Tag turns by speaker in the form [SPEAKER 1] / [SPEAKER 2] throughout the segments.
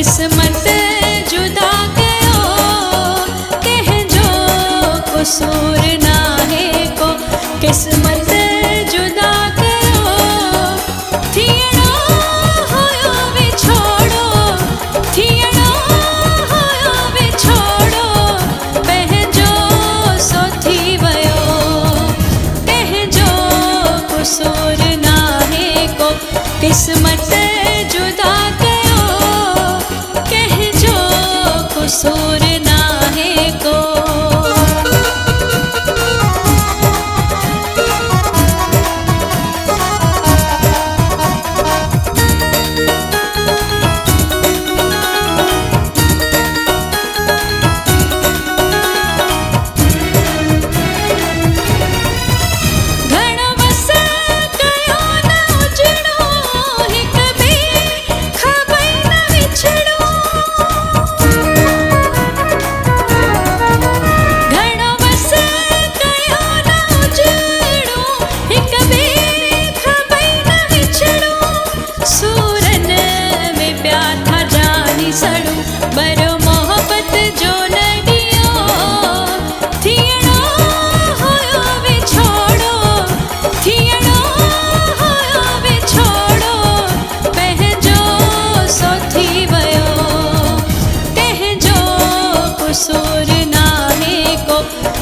[SPEAKER 1] किस्मत जुदा कयो कंहिंजो कसूर नाहे को किस्मत जुदा कयो थियणो हुयो विछोड़ो थियणो हुयो विछोड़ो पंहिंजो सो थी वियो कंहिंजो कसूर नाहे को किस्मत जुदा कयो कंहिंजो कसूर नाहे को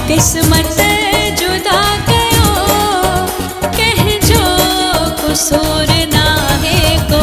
[SPEAKER 1] किस्मत जुदा कयो कंहिंजो कसूर नाहे को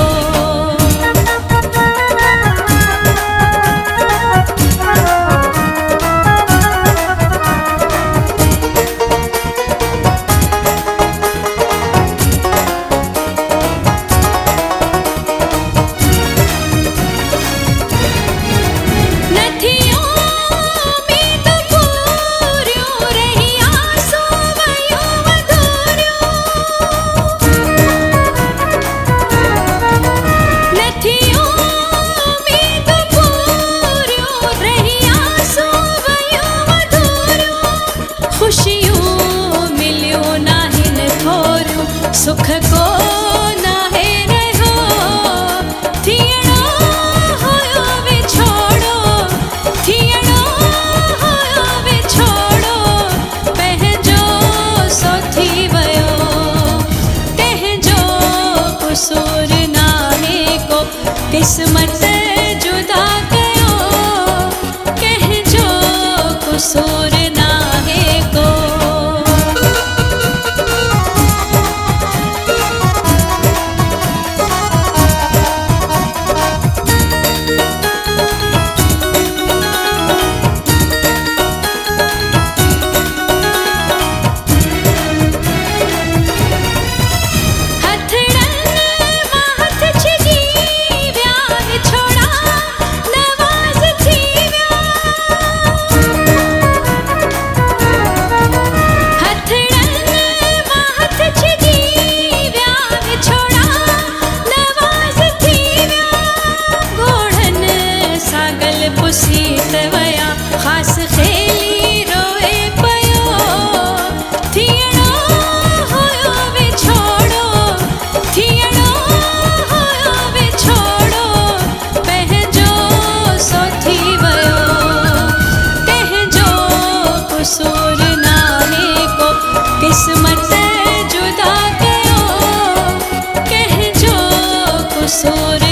[SPEAKER 1] सुख को नाहे रहो थियणो हुयो विछोड़ो थियणो हुयो विछोड़ो पंहिंजो सो थी वियो कंहिंजो कसूर नाहे को किस्मत जुदा कयो कंहिंजो कसूर नाहे को किस्मत जुदा कयो कंहिंजो कसूर